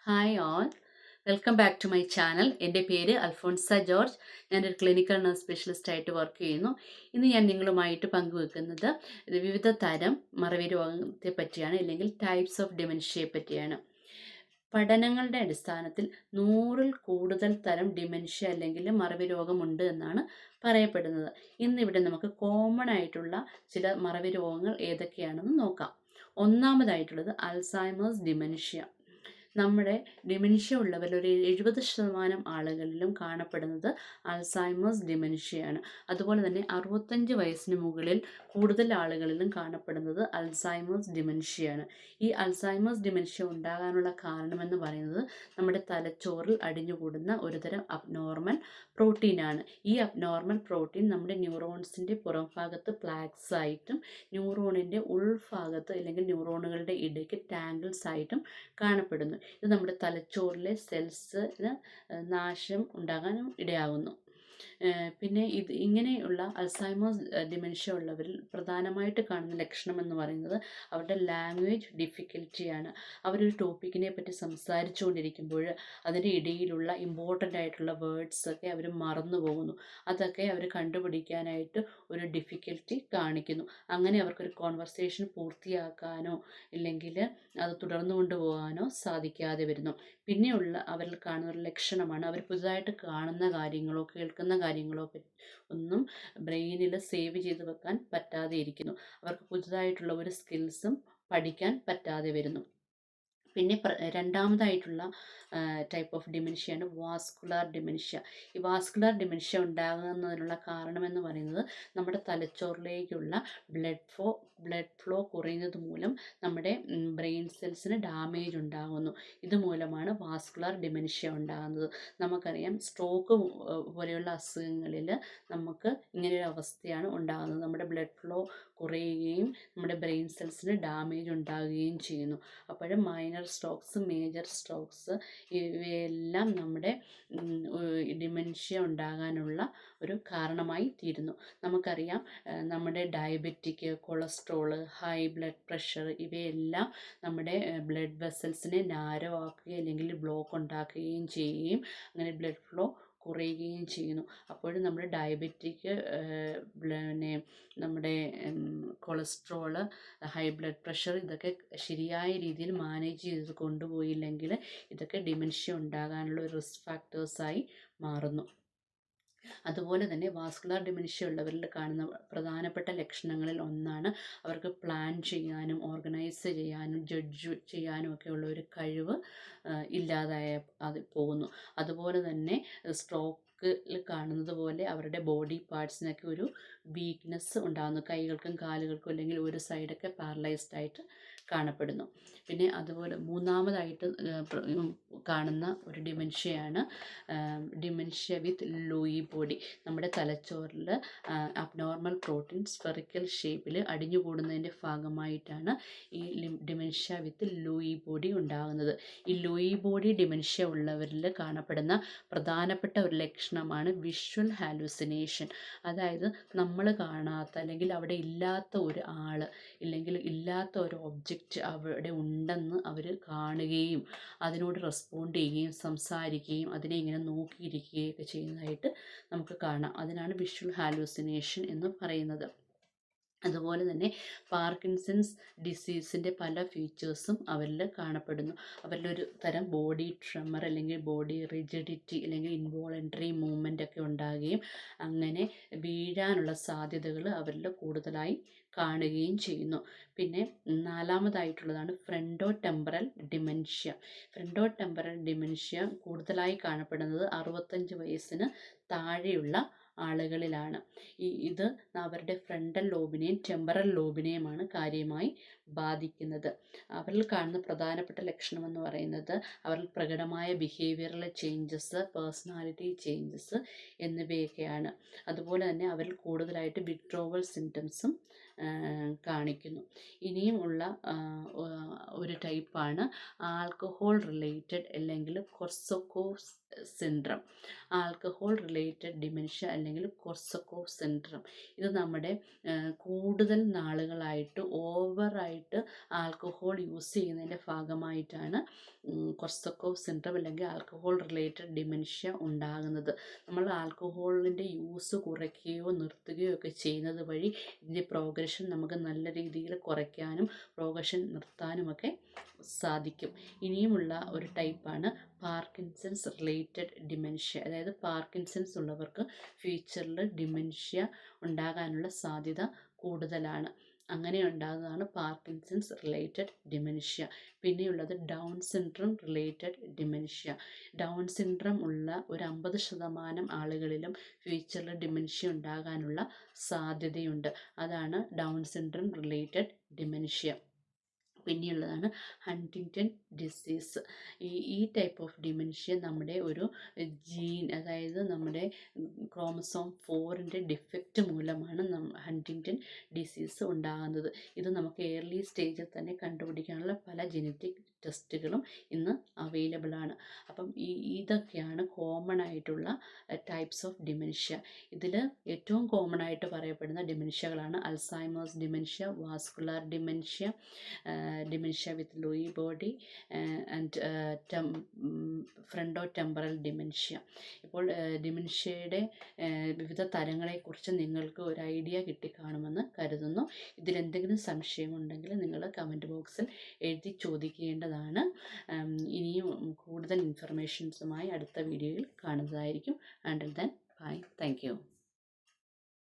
Hi all, welcome back to my channel. എൻ്റെ പേര് അൽഫോൺസ ജോർജ്. ഞാനൊരു ക്ലിനിക്കൽ നഴ്സ് സ്പെഷ്യലിസ്റ്റ് ആയിട്ട് വർക്ക് ചെയ്യുന്നു. ഇന്ന് ഞാൻ നിങ്ങളുമായിട്ട് പങ്കുവെക്കുന്നത് വിവിധ തരം മറവി രോഗത്തെ പറ്റിയാണ്, അല്ലെങ്കിൽ ടൈപ്സ് ഓഫ് ഡിമെൻഷ്യയെ പറ്റിയാണ്. പഠനങ്ങളുടെ അടിസ്ഥാനത്തിൽ 100-ൽ കൂടുതൽ തരം ഡിമെൻഷ്യ അല്ലെങ്കിൽ മറവി രോഗമുണ്ട് എന്നാണ് പറയപ്പെടുന്നത്. ഇന്നിവിടെ നമുക്ക് കോമൺ ആയിട്ടുള്ള ചില മറവി രോഗങ്ങൾ ഏതൊക്കെയാണെന്ന് നോക്കാം. ഒന്നാമതായിട്ടുള്ളത് അൽസൈമേഴ്സ് ഡിമെൻഷ്യ. നമ്മുടെ ഡിമെൻഷ്യ ഉള്ളവരിൽ ഒരു 70% ആളുകളിലും കാണപ്പെടുന്നത് അൽസൈമേഴ്സ് ഡിമെൻഷ്യയാണ്. അതുപോലെ തന്നെ 65 വയസ്സിന് മുകളിൽ കൂടുതൽ ആളുകളിലും കാണപ്പെടുന്നത് അൽസൈമേഴ്സ് ഡിമെൻഷ്യയാണ്. ഈ അൽസൈമേഴ്സ് ഡിമെൻഷ്യ ഉണ്ടാകാനുള്ള കാരണമെന്ന് പറയുന്നത് നമ്മുടെ തലച്ചോറിൽ അടിഞ്ഞുകൂടുന്ന ഒരുതരം അബ്നോർമൽ പ്രോട്ടീനാണ്. ഈ അബ്നോർമൽ പ്രോട്ടീൻ നമ്മുടെ ന്യൂറോൺസിൻ്റെ പുറം ഭാഗത്ത് പ്ലാക്സ് ആയിട്ടും ന്യൂറോണിൻ്റെ ഉൾഭാഗത്ത് അല്ലെങ്കിൽ ന്യൂറോണുകളുടെ ഇടയ്ക്ക് ടാങ്കിൾസ് ആയിട്ടും കാണപ്പെടുന്നു. ഇത് നമ്മുടെ തലച്ചോറിലെ സെൽസിന് നാശം ഉണ്ടാകാനും ഇടയാകുന്നു. പിന്നെ ഇങ്ങനെയുള്ള അൽസൈമേഴ്സ് ഡിമെൻഷ്യ ഉള്ളവരിൽ പ്രധാനമായിട്ട് കാണുന്ന ലക്ഷണം എന്ന് പറയുന്നത് അവരുടെ ലാംഗ്വേജ് ഡിഫിക്കൽറ്റിയാണ്. അവരൊരു ടോപ്പിക്കിനെ പറ്റി സംസാരിച്ചുകൊണ്ടിരിക്കുമ്പോൾ അതിൻ്റെ ഇടയിലുള്ള ഇമ്പോർട്ടൻ്റ് ആയിട്ടുള്ള വേർഡ്സ് ഒക്കെ അവർ മറന്നു പോകുന്നു. അതൊക്കെ അവർ കണ്ടുപിടിക്കാനായിട്ട് ഒരു ഡിഫിക്കൽറ്റി കാണിക്കുന്നു. അങ്ങനെ അവർക്കൊരു കോൺവെർസേഷൻ പൂർത്തിയാക്കാനോ ഇല്ലെങ്കിൽ അത് തുടർന്നു കൊണ്ടുപോകാനോ സാധിക്കാതെ വരുന്നു. പിന്നെയുള്ള അവരിൽ കാണുന്ന ഒരു ലക്ഷണമാണ് അവർ പുതുതായിട്ട് കാണുന്ന കാര്യങ്ങളോ കേൾക്കുന്ന കാര്യങ്ങളോ ഒന്നും ബ്രെയിനിൽ സേവ് ചെയ്ത് വെക്കാൻ പറ്റാതെ ഇരിക്കുന്നു. അവർക്ക് പുതുതായിട്ടുള്ള ഒരു സ്കിൽസും പഠിക്കാൻ പറ്റാതെ വരുന്നു. പിന്നെ രണ്ടാമതായിട്ടുള്ള ടൈപ്പ് ഓഫ് ഡിമെൻഷ്യയാണ് വാസ്കുലാർ ഡിമെൻഷ്യ. ഈ വാസ്കുലാർ ഡിമെൻഷ്യ ഉണ്ടാകുന്നതിനുള്ള കാരണമെന്ന് പറയുന്നത് നമ്മുടെ തലച്ചോറിലേക്കുള്ള ബ്ലഡ് ഫ്ലോ കുറയുന്നത് മൂലം നമ്മുടെ ബ്രെയിൻ സെൽസിന് ഡാമേജ് ഉണ്ടാകുന്നു. ഇതുമൂലമാണ് വാസ്കുലാർ ഡിമെൻഷ്യ ഉണ്ടാകുന്നത്. നമുക്കറിയാം, സ്ട്രോക്ക് പോലെയുള്ള അസുഖങ്ങളിൽ നമുക്ക് ഇങ്ങനെയൊരു അവസ്ഥയാണ് ഉണ്ടാകുന്നത്. നമ്മുടെ ബ്ലഡ് ഫ്ലോ കുറയുകയും നമ്മുടെ ബ്രെയിൻ സെൽസിന് ഡാമേജ് ഉണ്ടാകുകയും ചെയ്യുന്നു. അപ്പോഴും മൈനർ സ്ട്രോക്സ്, മേജർ സ്ട്രോക്സ് ഇവയെല്ലാം നമ്മുടെ ഡിമെൻഷ്യ ഉണ്ടാകാനുള്ള ഒരു കാരണമായി തീരുന്നു. നമുക്കറിയാം, നമ്മുടെ diabetic, cholesterol, high blood pressure ഇവയെല്ലാം നമ്മുടെ ബ്ലഡ് വെസൽസിനെ നാരോ ആക്കുകയും അല്ലെങ്കിൽ ബ്ലോക്ക് ഉണ്ടാക്കുകയും ചെയ്യുകയും അങ്ങനെ ബ്ലഡ് ഫ്ലോ കുറയുകയും ചെയ്യുന്നു. അപ്പോഴും നമ്മുടെ ഡയബറ്റിക്, പിന്നെ നമ്മുടെ കൊളസ്ട്രോള്, ഹൈ ബ്ലഡ് പ്രഷർ ഇതൊക്കെ ശരിയായ രീതിയിൽ മാനേജ് ചെയ്ത് കൊണ്ടുപോയില്ലെങ്കിൽ ഇതൊക്കെ ഡിമെൻഷ്യ ഉണ്ടാകാനുള്ള ഒരു റിസ്ക് ഫാക്ടേഴ്സായി മാറുന്നു. അതുപോലെ തന്നെ വാസ്കുലാർ ഡിമെൻഷ്യ ഉള്ളവരിൽ കാണുന്ന പ്രധാനപ്പെട്ട ലക്ഷണങ്ങളിൽ ഒന്നാണ് അവർക്ക് പ്ലാൻ ചെയ്യാനും ഓർഗനൈസ് ചെയ്യാനും ജഡ്ജ് ചെയ്യാനും ഒക്കെ ഉള്ള ഒരു കഴിവ് ഇല്ലാതായ അത് പോകുന്നു. അതുപോലെ തന്നെ സ്ട്രോക്കിൽ കാണുന്നത് പോലെ അവരുടെ ബോഡി പാർട്സിനൊക്കെ ഒരു വീക്ക്നെസ് ഉണ്ടാകുന്നു. കൈകൾക്കും കാലുകൾക്കും അല്ലെങ്കിൽ ഒരു സൈഡൊക്കെ പാരലൈസ്ഡ് ആയിട്ട് കാണപ്പെടുന്നു. പിന്നെ അതുപോലെ മൂന്നാമതായിട്ട് കാണുന്ന ഒരു ഡിമെൻഷ്യയാണ് ഡിമെൻഷ്യ വിത്ത് ലൂയി ബോഡി. നമ്മുടെ തലച്ചോറിൽ അബ്നോർമൽ പ്രോട്ടീൻ സ്ഫെറിക്കൽ ഷേപ്പിൽ അടിഞ്ഞുകൂടുന്നതിൻ്റെ ഭാഗമായിട്ടാണ് ഈ ഡിമെൻഷ്യ വിത്ത് ലൂയി ബോഡി ഉണ്ടാകുന്നത്. ഈ ലൂയി ബോഡി ഡിമെൻഷ്യ ഉള്ളവരിൽ കാണപ്പെടുന്ന പ്രധാനപ്പെട്ട ഒരു ലക്ഷണമാണ് വിഷ്വൽ ഹാലൂസിനേഷൻ. അതായത് നമ്മൾ കാണാത്ത അല്ലെങ്കിൽ അവിടെ ഇല്ലാത്ത ഒരു ആൾ ഇല്ലെങ്കിൽ ഇല്ലാത്ത ഒരു ഒബ്ജക്റ്റ് അവിടെ ഉണ്ടെന്ന് അവർ കാണുകയും അതിനോട് റെസ്പോണ്ട് ചെയ്യുകയും സംസാരിക്കുകയും അതിനെ ഇങ്ങനെ നോക്കിയിരിക്കുകയൊക്കെ ചെയ്യുന്നതായിട്ട് നമുക്ക് കാണാം. അതിനാണ് വിഷ്വൽ ഹാലൂസിനേഷൻ എന്ന് പറയുന്നത്. അതുപോലെ തന്നെ പാർക്കിൻസൺസ് ഡിസീസിൻ്റെ പല ഫീച്ചേഴ്സും അവരിൽ കാണപ്പെടുന്നു. അവരിലൊരു തരം ബോഡി ട്രെമർ അല്ലെങ്കിൽ ബോഡി റിജിഡിറ്റി അല്ലെങ്കിൽ ഇൻവോളണ്ടറി മൂവ്മെൻ്റ് ഒക്കെ ഉണ്ടാകുകയും അങ്ങനെ വീഴാനുള്ള സാധ്യതകൾ അവരിൽ കൂടുതലായി കാണുകയും ചെയ്യുന്നു. പിന്നെ നാലാമതായിട്ടുള്ളതാണ് ഫ്രണ്ടോ ടെമ്പറൽ ഡിമെൻഷ്യ. ഫ്രണ്ടോ ടെമ്പറൽ ഡിമെൻഷ്യ കൂടുതലായി കാണപ്പെടുന്നത് 65 വയസ്സിന് താഴെയുള്ള ആളുകളിലാണ്. ഇത് അവരുടെ ഫ്രണ്ടൽ ലോബിനെയും ടെമ്പറൽ ലോബിനെയുമാണ് കാര്യമായി ബാധിക്കുന്നത്. അവരിൽ കാണുന്ന പ്രധാനപ്പെട്ട ലക്ഷണം എന്ന് പറയുന്നത് അവരിൽ പ്രകടമായ ബിഹേവിയറൽ ചേഞ്ചസ്, പേഴ്സണാലിറ്റി ചേഞ്ചസ് എന്നിവയൊക്കെയാണ്. അതുപോലെ തന്നെ അവരിൽ കൂടുതലായിട്ട് വിഡ്രോവൽ സിംറ്റംസും കാണിക്കുന്നു. ഇനിയും ഉള്ള ഒരു ടൈപ്പാണ് ആൽക്കഹോൾ റിലേറ്റഡ് അല്ലെങ്കിൽ കൊർസക്കോഫ് സിൻഡ്രം. ആൽക്കഹോൾ റിലേറ്റഡ് ഡിമെൻഷ്യ അല്ലെങ്കിൽ കൊർസക്കോഫ് സിൻഡ്രം. ഇത് നമ്മുടെ കൂടുതൽ നാളുകളായിട്ട് ഓവറായിട്ട് ആൽക്കഹോൾ യൂസ് ചെയ്യുന്നതിൻ്റെ ഭാഗമായിട്ടാണ് കൊർസക്കോഫ് സിൻഡ്രം അല്ലെങ്കിൽ ആൽക്കഹോൾ റിലേറ്റഡ് ഡിമെൻഷ്യ ഉണ്ടാകുന്നത്. നമ്മൾ ആൽക്കഹോളിൻ്റെ യൂസ് കുറയ്ക്കുകയോ നിർത്തുകയോ ഒക്കെ ചെയ്യുന്നത് വഴി ഇതിൻ്റെ പ്രോഗ്രഷൻ നമുക്ക് നല്ല രീതിയിൽ കുറയ്ക്കാനും പ്രോഗ്രഷൻ നിർത്താനുമൊക്കെ സാധിക്കും. ഇനിയുമുള്ള ഒരു ടൈപ്പാണ് പാർക്കിൻസൺസ് റിലേറ്റഡ് ഡിമെൻഷ്യ. അതായത് പാർക്കിൻസൺസ് ഉള്ളവർക്ക് ഫ്യൂച്ചറിൽ ഡിമെൻഷ്യ ഉണ്ടാകാനുള്ള സാധ്യത കൂടുതലാണ്. അങ്ങനെ ഉണ്ടാകുന്നതാണ് പാർക്കിൻസൺസ് റിലേറ്റഡ് ഡിമെൻഷ്യ. പിന്നെയുള്ളത് Down syndrome related dementia. Down syndrome ഉള്ള ഒരു 50% ആളുകളിലും ഫ്യൂച്ചറിൽ ഡിമെൻഷ്യ ഉണ്ടാകാനുള്ള സാധ്യതയുണ്ട്. അതാണ് ഡൗൺ സിൻഡ്രം റിലേറ്റഡ് ഡിമെൻഷ്യ. പിന്നെയുള്ളതാണ് ഹണ്ടിങ്ടൺ ഡിസീസ്. ഈ ടൈപ്പ് ഓഫ് ഡിമെൻഷ്യ നമ്മുടെ ഒരു ജീൻ, അതായത് നമ്മുടെ ക്രോമസോം 4ൻ്റെ ഡിഫക്റ്റ് മൂലമാണ് ഹണ്ടിങ്ടൺ ഡിസീസ് ഉണ്ടാകുന്നത്. ഇത് നമുക്ക് ഏർലി സ്റ്റേജിൽ തന്നെ കണ്ടുപിടിക്കാനുള്ള പല ജനറ്റിക് ടെസ്റ്റുകളും ഇന്ന് അവൈലബിൾ ആണ്. അപ്പം ഇതൊക്കെയാണ് കോമൺ ആയിട്ടുള്ള ടൈപ്സ് ഓഫ് ഡിമെൻഷ്യ. ഇതിൽ ഏറ്റവും കോമൺ ആയിട്ട് പറയപ്പെടുന്ന ഡിമെൻഷ്യകളാണ് Alzheimer's dementia, vascular dementia, dementia with Lewy body and frontotemporal dementia. ഇപ്പോൾ ഡിമെൻഷ്യയുടെ വിവിധ തരങ്ങളെക്കുറിച്ച് നിങ്ങൾക്ക് ഒരു ഐഡിയ കിട്ടിക്കാണുമെന്ന് കരുതുന്നു. ഇതിലെന്തെങ്കിലും സംശയമുണ്ടെങ്കിൽ നിങ്ങൾ കമൻറ്റ് ബോക്സിൽ എഴുതി ചോദിക്കേണ്ടതാണ്. ഇനിയും കൂടുതൽ ഇൻഫർമേഷൻസുമായി അടുത്ത വീഡിയോയിൽ കാണുന്നതായിരിക്കും. Until then, bye. Thank you.